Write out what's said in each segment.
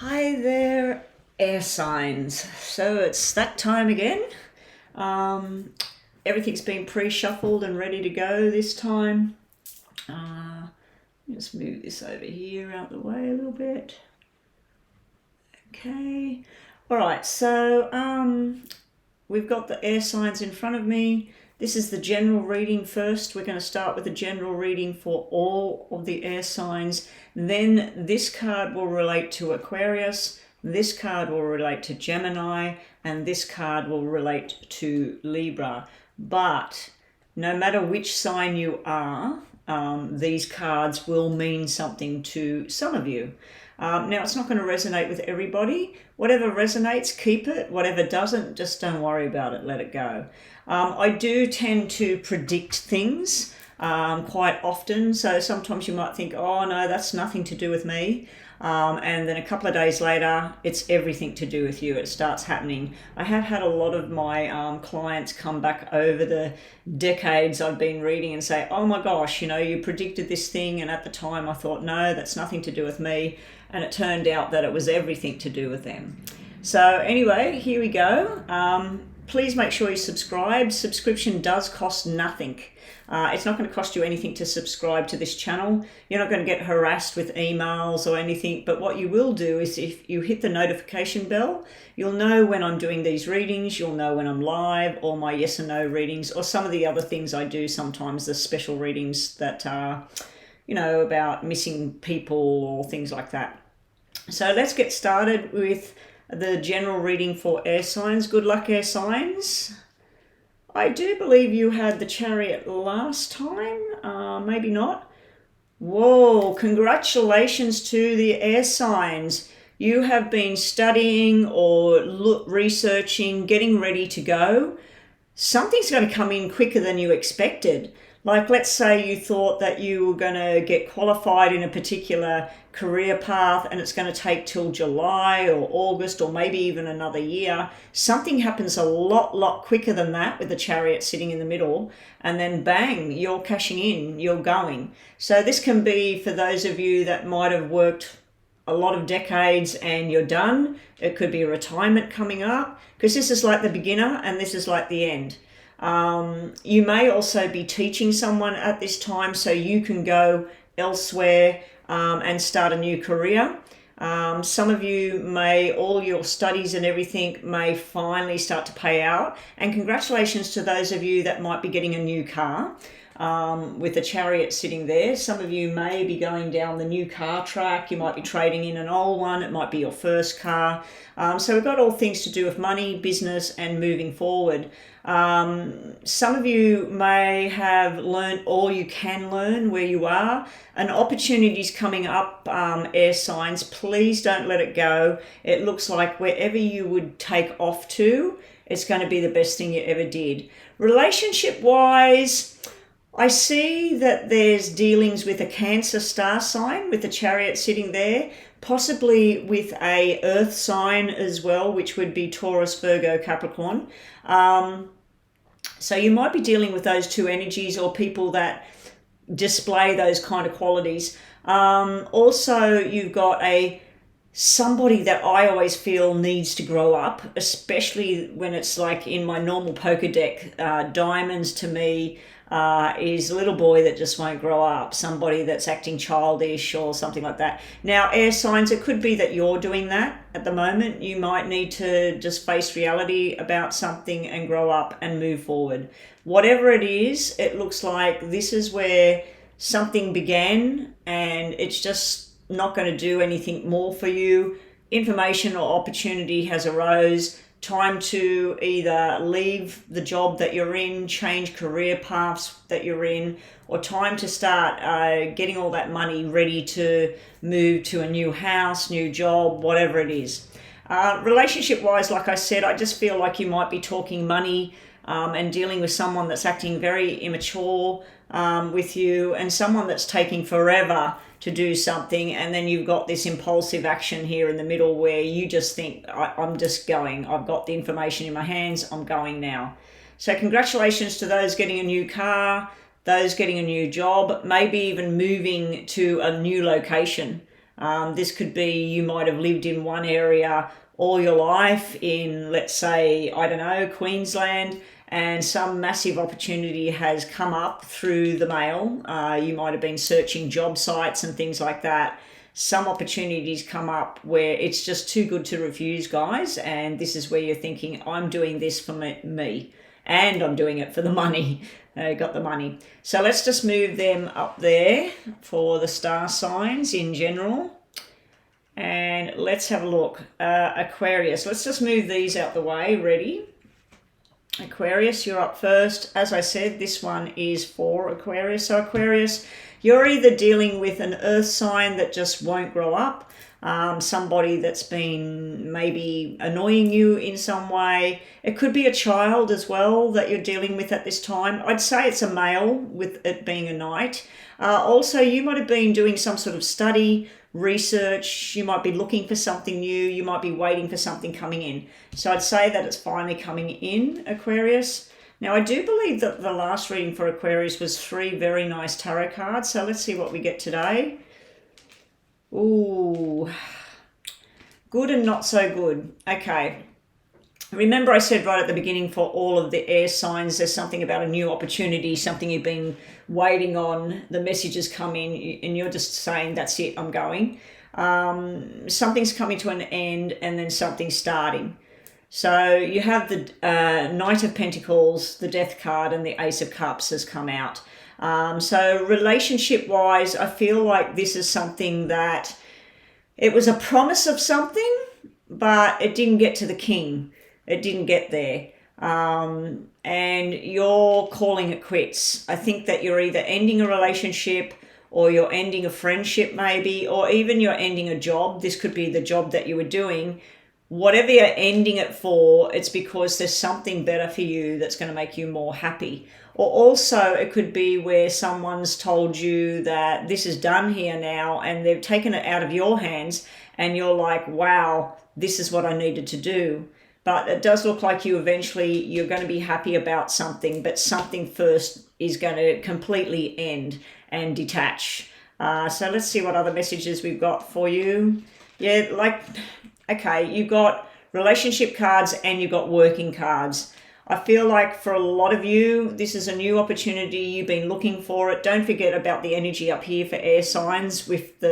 Hi there, air signs. So it's that time again. Everything's been pre-shuffled and ready to go this time. Just move this over here out the way a little bit. Okay. All right. So we've got the air signs in front of me. This is the general reading first. We're going to start with the general reading for all of the air signs. Then this card will relate to Aquarius, this card will relate to Gemini, and this card will relate to Libra. But no matter which sign you are, these cards will mean something to some of you. Now, it's not going to resonate with everybody. Whatever resonates, keep it. Whatever doesn't, just don't worry about it. Let it go. I do tend to predict things quite often. So sometimes you might think, oh, no, that's nothing to do with me. And then a couple of days later, it's everything to do with you. It starts happening. I have had a lot of my clients come back over the decades I've been reading and say, oh my gosh, you predicted this thing. And at the time I thought, no, that's nothing to do with me. And it turned out that it was everything to do with them. So anyway, here we go. Please make sure you subscribe. Subscription does cost nothing. It's not going to cost you anything to subscribe to this channel. You're not going to get harassed with emails or anything, but what you will do is if you hit the notification bell, you'll know when I'm doing these readings, you'll know when I'm live, or my yes and no readings, or some of the other things I do sometimes, the special readings that are, about missing people or things like that. So let's get started with the general reading for air signs. Good luck, air signs. I do believe you had the Chariot last time, maybe not. Whoa, congratulations to the air signs. You have been studying or researching, getting ready to go. Something's going to come in quicker than you expected. Like, let's say you thought that you were going to get qualified in a particular career path and it's going to take till July or August or maybe even another year. Something happens a lot quicker than that with the Chariot sitting in the middle, and then bang, you're cashing in, you're going. So this can be for those of you that might have worked a lot of decades and you're done. It could be a retirement coming up, because this is like the beginner and this is like the end. You may also be teaching someone at this time, so you can go elsewhere and start a new career. Some of you all your studies and everything may finally start to pay out. And congratulations to those of you that might be getting a new car. With the Chariot sitting there. Some of you may be going down the new car track. You might be trading in an old one. It might be your first car. So we've got all things to do with money, business, and moving forward. Some of you may have learned all you can learn where you are. An opportunity's coming up, air signs. Please don't let it go. It looks like wherever you would take off to, it's going to be the best thing you ever did. Relationship-wise, I see that there's dealings with a Cancer star sign with the Chariot sitting there, possibly with a earth sign as well, which would be Taurus, Virgo, Capricorn. So you might be dealing with those two energies or people that display those kind of qualities. Also, you've got somebody that I always feel needs to grow up, especially when it's like in my normal poker deck. Diamonds to me is a little boy that just won't grow up, somebody that's acting childish or something like that. Now, air signs, it could be that you're doing that at the moment. You might need to just face reality about something and grow up and move forward. Whatever it is, it looks like this is where something began and it's just not going to do anything more for you. Information or opportunity has arose. Time to either leave the job that you're in, change career paths that you're in, or time to start getting all that money ready to move to a new house, new job, whatever it is. Relationship-wise, like I said, I just feel like you might be talking money and dealing with someone that's acting very immature with you, and someone that's taking forever to do something, and then you've got this impulsive action here in the middle where you just think, I'm just going. I've got the information in my hands. I'm going now. So congratulations to those getting a new car, those getting a new job, maybe even moving to a new location. This could be you might have lived in one area all your life in, let's say, I don't know, Queensland, and some massive opportunity has come up through the mail. You might have been searching job sites and things like that. Some opportunities come up where it's just too good to refuse, guys, and this is where you're thinking, I'm doing this for me and I'm doing it for the money. Got the money. So let's just move them up there for the star signs in general. And let's have a look. Aquarius, let's just move these out the way. Ready? Aquarius, you're up first. As I said, this one is for Aquarius. So Aquarius, you're either dealing with an earth sign that just won't grow up, somebody that's been maybe annoying you in some way. It could be a child as well that you're dealing with at this time. I'd say it's a male with it being a knight. Also, you might have been doing some sort of study, research. You might be looking for something new. You might be waiting for something coming in. So I'd say that it's finally coming in, Aquarius. Now, I do believe that the last reading for Aquarius was 3 very nice tarot cards. So let's see what we get today. Ooh, good and not so good. Okay. Remember I said right at the beginning for all of the air signs, there's something about a new opportunity, something you've been waiting on. The messages come in and you're just saying, that's it, I'm going. Something's coming to an end and then something's starting. So you have the Knight of Pentacles, the Death card, and the Ace of Cups has come out. So relationship-wise, I feel like this is something that it was a promise of something, but it didn't get to the king. It didn't get there. And you're calling it quits. I think that you're either ending a relationship or you're ending a friendship maybe, or even you're ending a job. This could be the job that you were doing. Whatever you're ending it for, it's because there's something better for you that's going to make you more happy. Or also it could be where someone's told you that this is done here now and they've taken it out of your hands and you're like, wow, this is what I needed to do. But it does look like you're going to be happy about something, but something first is going to completely end and detach. So let's see what other messages we've got for you. Yeah, okay, you've got relationship cards and you've got working cards. I feel like for a lot of you, this is a new opportunity. You've been looking for it. Don't forget about the energy up here for air signs with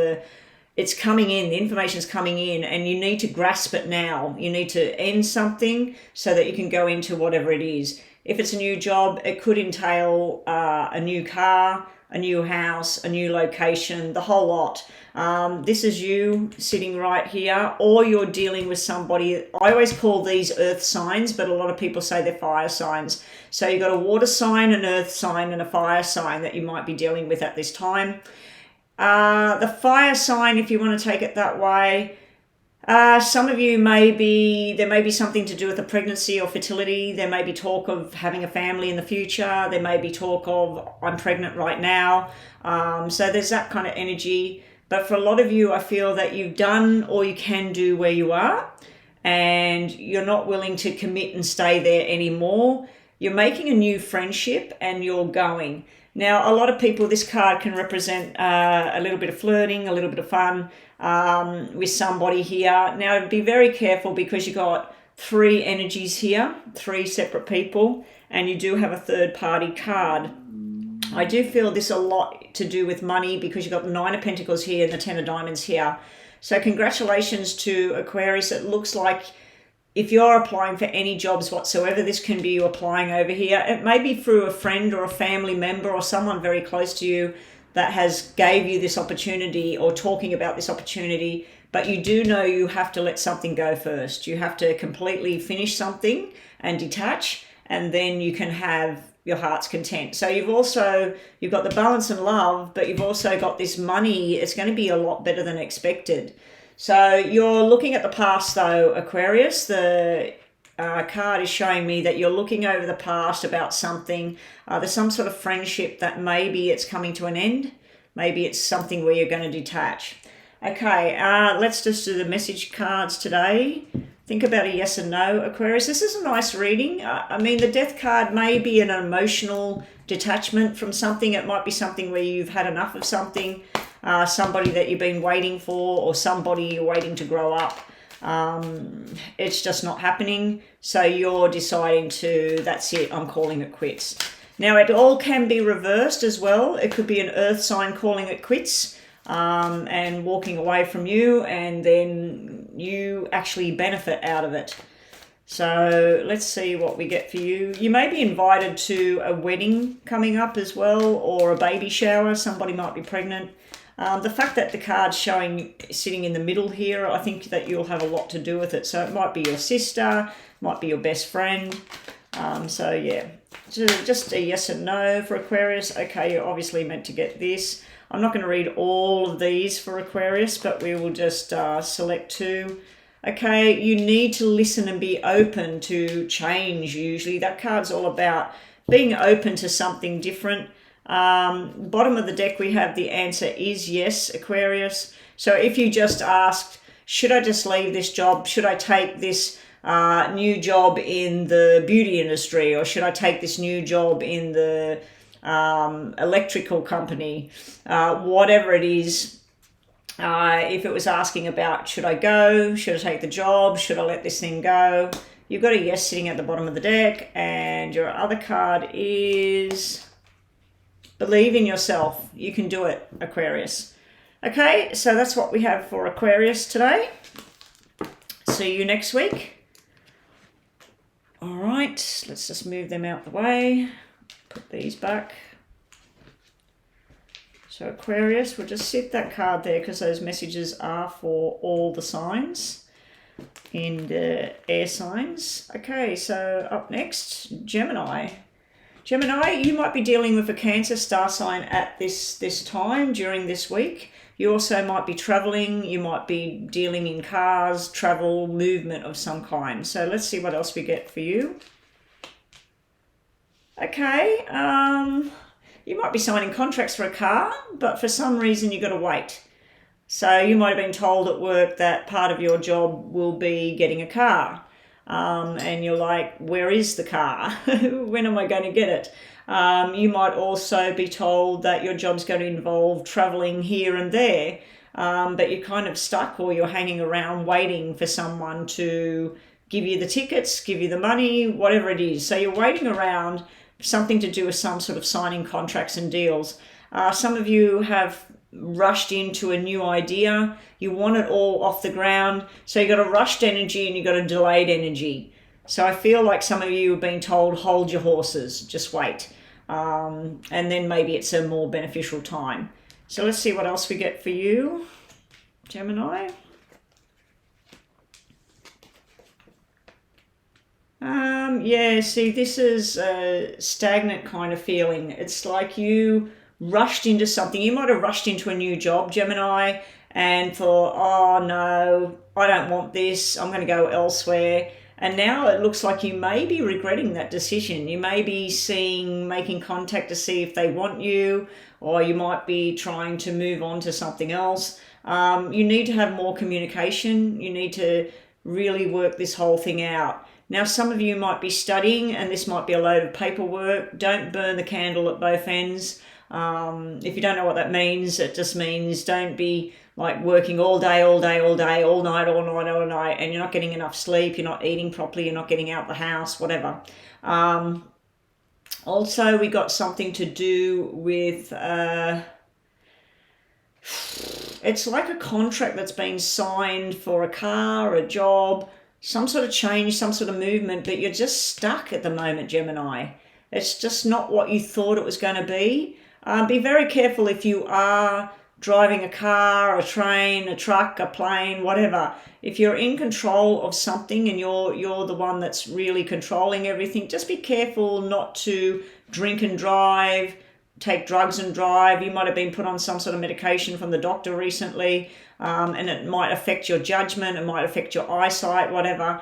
it's coming in, the information's coming in, and you need to grasp it now. You need to end something so that you can go into whatever it is. If it's a new job, it could entail a new car, a new house, a new location, the whole lot. This is you sitting right here, or you're dealing with somebody. I always call these earth signs, but a lot of people say they're fire signs. So you've got a water sign, an earth sign, and a fire sign that you might be dealing with at this time. The fire sign, if you want to take it that way, some of you there may be something to do with a pregnancy or fertility. There may be talk of having a family in the future. There may be talk of, I'm pregnant right now. So there's that kind of energy. But for a lot of you, I feel that you've done all you can do where you are and you're not willing to commit and stay there anymore. You're making a new friendship and you're going. Now, a lot of people, this card can represent a little bit of flirting, a little bit of fun with somebody here. Now, be very careful because you've got 3 energies here, 3 separate people, and you do have a third party card. I do feel this a lot to do with money because you've got the 9 of Pentacles here and the 10 of Diamonds here. So congratulations to Aquarius. It looks like if you're applying for any jobs whatsoever, this can be you applying over here. It may be through a friend or a family member or someone very close to you that has gave you this opportunity or talking about this opportunity, but you do know you have to let something go first. You have to completely finish something and detach, and then you can have your heart's content. So you've got the balance and love, but you've also got this money. It's going to be a lot better than expected. So you're looking at the past though, Aquarius. The card is showing me that you're looking over the past about something. There's some sort of friendship that maybe it's coming to an end. Maybe it's something where you're going to detach. Okay, let's just do the message cards today. Think about a yes and no, Aquarius. This is a nice reading. I mean, the Death card may be an emotional detachment from something. It might be something where you've had enough of something. somebody that you've been waiting for, or somebody you're waiting to grow up. It's just not happening. So you're deciding to, that's it, I'm calling it quits. Now, it all can be reversed as well. It could be an earth sign calling it quits and walking away from you, and then you actually benefit out of it. So let's see what we get for you. You may be invited to a wedding coming up as well, or a baby shower. Somebody might be pregnant. The fact that the card's showing sitting in the middle here, I think that you'll have a lot to do with it. So it might be your sister, might be your best friend. So yeah, just a yes and no for Aquarius. Okay, you're obviously meant to get this. I'm not going to read all of these for Aquarius, but we will just select 2. Okay, you need to listen and be open to change usually. That card's all about being open to something different. Bottom of the deck, we have the answer is yes, Aquarius. So if you just asked, should I just leave this job? Should I take this new job in the beauty industry? Or should I take this new job in the electrical company? Whatever it is, if it was asking about, should I go? Should I take the job? Should I let this thing go? You've got a yes sitting at the bottom of the deck. And your other card is believe in yourself. You can do it, Aquarius. Okay, so that's what we have for Aquarius today. See you next week. All right, let's just move them out the way. Put these back. So Aquarius, we'll just set that card there because those messages are for all the signs in the air signs. Okay, so up next, Gemini. Gemini, you might be dealing with a Cancer star sign at this time during this week. You also might be traveling. You might be dealing in cars, travel, movement of some kind. So let's see what else we get for you. Okay, you might be signing contracts for a car, but for some reason you've got to wait. So you might have been told at work that part of your job will be getting a car. And you're like, where is the car? When am I going to get it? You might also be told that your job's going to involve traveling here and there, but you're kind of stuck, or you're hanging around waiting for someone to give you the tickets, give you the money, whatever it is. So you're waiting around, something to do with some sort of signing contracts and deals. Some of you have rushed into a new idea. You want it all off the ground. So you got a rushed energy and you got a delayed energy. So I feel like some of you have been told, hold your horses, just wait. And then maybe it's a more beneficial time. So let's see what else we get for you, Gemini. Yeah, see, this is a stagnant kind of feeling. It's like you rushed into something. You might have rushed into a new job, Gemini, and thought, oh no, I don't want this, I'm going to go elsewhere. And now it looks like you may be regretting that decision. You may be making contact to see if they want you, or you might be trying to move on to something else. You need to have more communication. You need to really work this whole thing out. Now, some of you might be studying, and this might be a load of paperwork. Don't burn the candle at both ends. If you don't know what that means, it just means don't be like working all day, all night, and you're not getting enough sleep, you're not eating properly, you're not getting out the house, whatever. Also, we got something to do with, it's like a contract that's been signed for a car, a job, some sort of change, some sort of movement, but you're just stuck at the moment, Gemini. It's just not what you thought it was going to be. Be very careful if you are driving a car, a train, a truck, a plane, whatever. If you're in control of something and you're the one that's really controlling everything, just be careful not to drink and drive, take drugs and drive. You might have been put on some sort of medication from the doctor recently, and it might affect your judgment, it might affect your eyesight, whatever.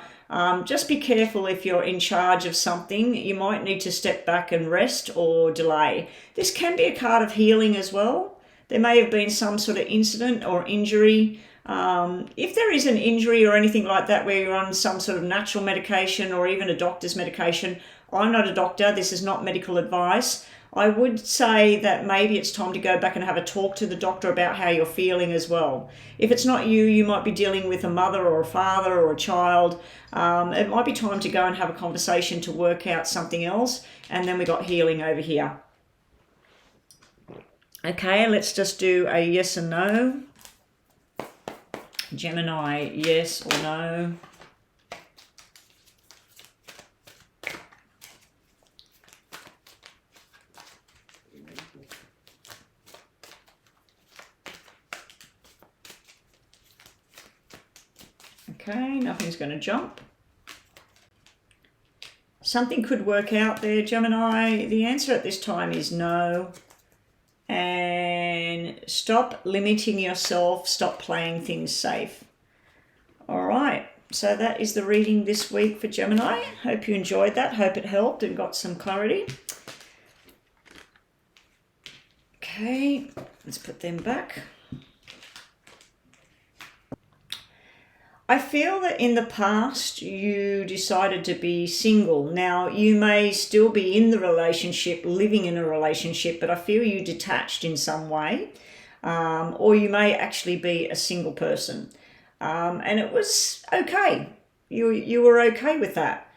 Just be careful if you're in charge of something. You might need to step back and rest or delay. This can be a card of healing as well. There may have been some sort of incident or injury. If there is an injury or anything like that where you're on some sort of natural medication or even a doctor's medication, I'm not a doctor. This is not medical advice. I would say that maybe it's time to go back and have a talk to the doctor about how you're feeling as well. If it's not you, you might be dealing with a mother or a father or a child. It might be time to go and have a conversation to work out something else. And then we got healing over here. Okay, let's just do a yes and no. Gemini, yes or no. Okay, nothing's going to jump. Something could work out there, Gemini. The answer at this time is no. And stop limiting yourself. Stop playing things safe. All right. So that is the reading this week for Gemini. Hope you enjoyed that. Hope it helped and got some clarity. Okay, let's put them back. I feel that in the past you decided to be single. Now, you may still be in the relationship, living in a relationship, but I feel you detached in some way. Or you may actually be a single person. And it was okay. You were okay with that.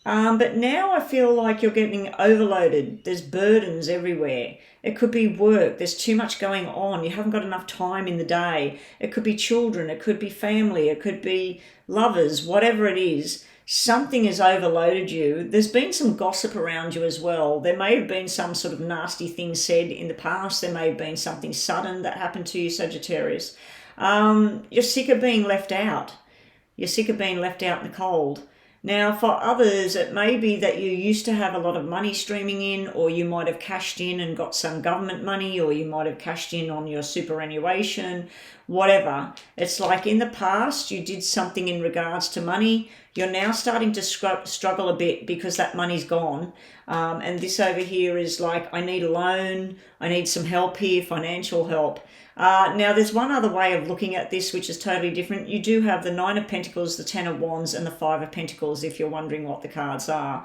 But now I feel like you're getting overloaded. There's burdens everywhere. It could be work. There's too much going on. You haven't got enough time in the day. It could be children. It could be family. It could be lovers, whatever it is. Something has overloaded you. There's been some gossip around you as well. There may have been some sort of nasty thing said in the past. There may have been something sudden that happened to you, Sagittarius. You're sick of being left out. You're sick of being left out in the cold. Now, for others, it may be that you used to have a lot of money streaming in, or you might have cashed in and got some government money, or you might have cashed in on your superannuation, whatever. It's like in the past, you did something in regards to money. You're now starting to struggle a bit because that money's gone. And this over here is like, I need a loan. I need some help here, financial help. Now, there's one other way of looking at this, which is totally different. You do have the Nine of Pentacles, the Ten of Wands, and the Five of Pentacles, if you're wondering what the cards are.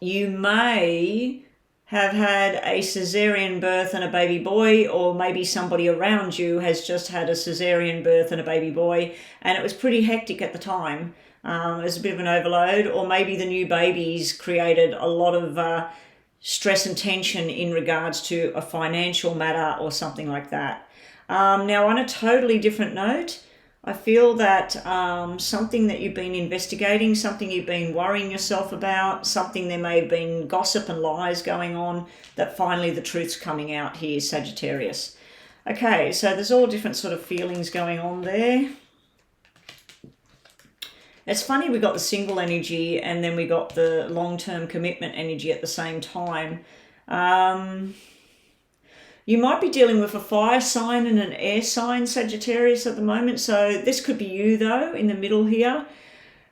You may have had a cesarean birth and a baby boy, or maybe somebody around you has just had a cesarean birth and a baby boy, and it was pretty hectic at the time. It was a bit of an overload, or maybe the new babies created a lot of stress and tension in regards to a financial matter or something like that. Now, on a totally different note, I feel that something that you've been investigating, something you've been worrying yourself about, something there may have been gossip and lies going on, that finally the truth's coming out here, Sagittarius. Okay, so there's all different sort of feelings going on there. It's funny, we got the single energy and then we got the long-term commitment energy at the same time. You might be dealing with a fire sign and an air sign, Sagittarius, at the moment. So this could be you, though, in the middle here.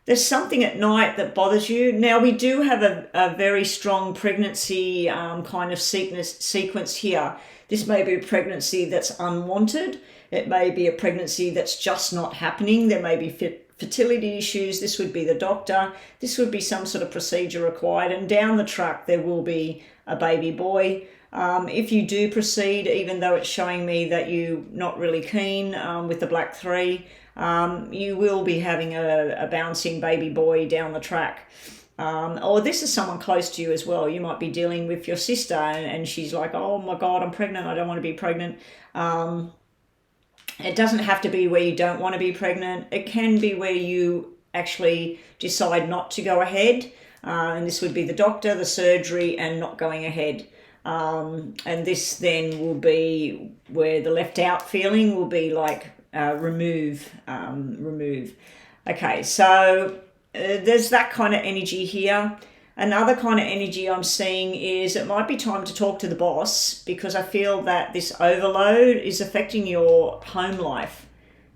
There's something at night that bothers you. Now, we do have a very strong pregnancy kind of sequence here. This may be a pregnancy that's unwanted. It may be a pregnancy that's just not happening. There may be fertility issues. This would be the doctor. This would be some sort of procedure required. And down the track, there will be a baby boy. If you do proceed, even though it's showing me that you're not really keen with the Black 3, you will be having a bouncing baby boy down the track. Or this is someone close to you as well. You might be dealing with your sister and she's like, oh my God, I'm pregnant. I don't want to be pregnant. It doesn't have to be where you don't want to be pregnant. It can be where you actually decide not to go ahead. And this would be the doctor, the surgery, and not going ahead. And this then will be where the left out feeling will be like remove. Okay, so there's that kind of energy here. Another kind of energy I'm seeing is it might be time to talk to the boss, because I feel that this overload is affecting your home life.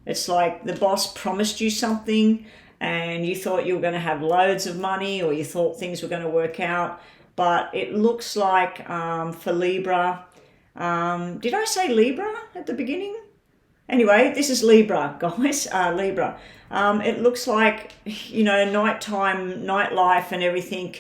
It's like the boss promised you something and you thought you were going to have loads of money, or you thought things were going to work out. But it looks like for Libra, did I say Libra at the beginning? Anyway, this is Libra, guys. Libra. It looks like, nighttime, nightlife and everything.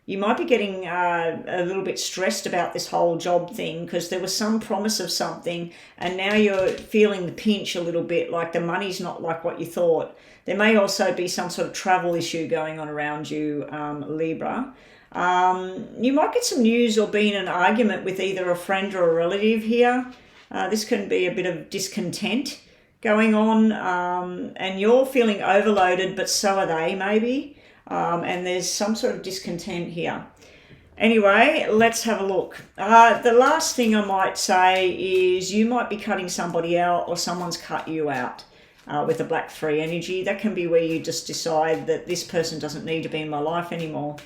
You might be getting a little bit stressed about this whole job thing because there was some promise of something and now you're feeling the pinch a little bit, like the money's not like what you thought. There may also be some sort of travel issue going on around you, Libra. You might get some news or be in an argument with either a friend or a relative here. This can be a bit of discontent going on, and you're feeling overloaded, but so are they maybe, and there's some sort of discontent here. Anyway, let's have a look. The last thing I might say is you might be cutting somebody out or someone's cut you out with the Black 3 energy. That can be where you just decide that this person doesn't need to be in my life anymore.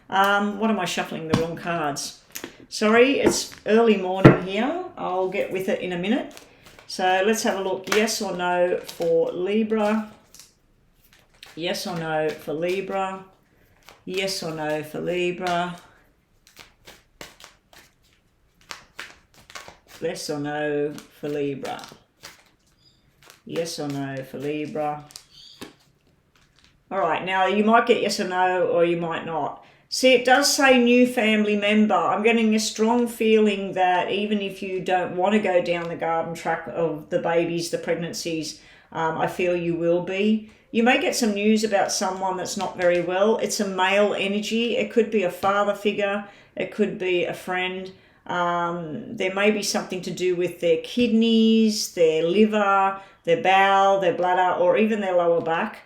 What am I shuffling the wrong cards? Sorry, it's early morning here. I'll get with it in a minute. So let's have a look. Yes or no for Libra. Yes or no for Libra. Yes or no for Libra. Yes or no for Libra. Yes or no for Libra. All right, now you might get yes or no, or you might not. See, it does say new family member. I'm getting a strong feeling that even if you don't want to go down the garden track of the babies, the pregnancies, I feel you will be. You may get some news about someone that's not very well. It's a male energy. It could be a father figure. It could be a friend. There may be something to do with their kidneys, their liver, their bowel, their bladder, or even their lower back.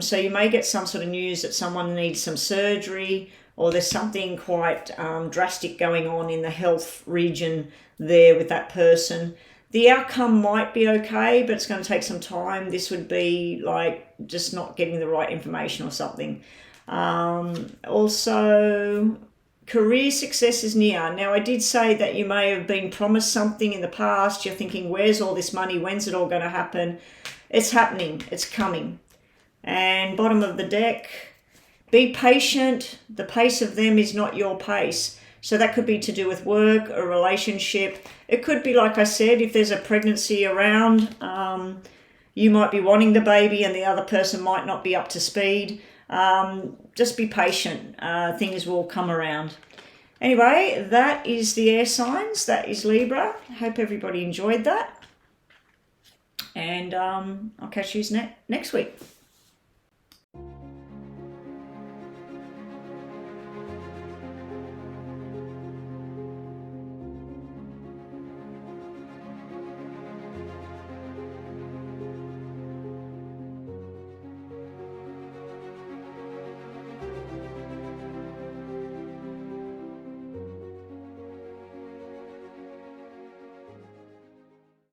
So you may get some sort of news that someone needs some surgery or there's something quite drastic going on in the health region there with that person. The outcome might be okay, but it's going to take some time. This would be like just not getting the right information or something. Also, career success is near. Now, I did say that you may have been promised something in the past. You're thinking, where's all this money? When's it all going to happen? It's happening. It's coming. And bottom of the deck, be patient. The pace of them is not your pace. So that could be to do with work, a relationship. It could be, like I said, if there's a pregnancy around, you might be wanting the baby and the other person might not be up to speed. Just be patient. Things will come around. Anyway, that is the air signs. That is Libra. I hope everybody enjoyed that. And I'll catch you next week.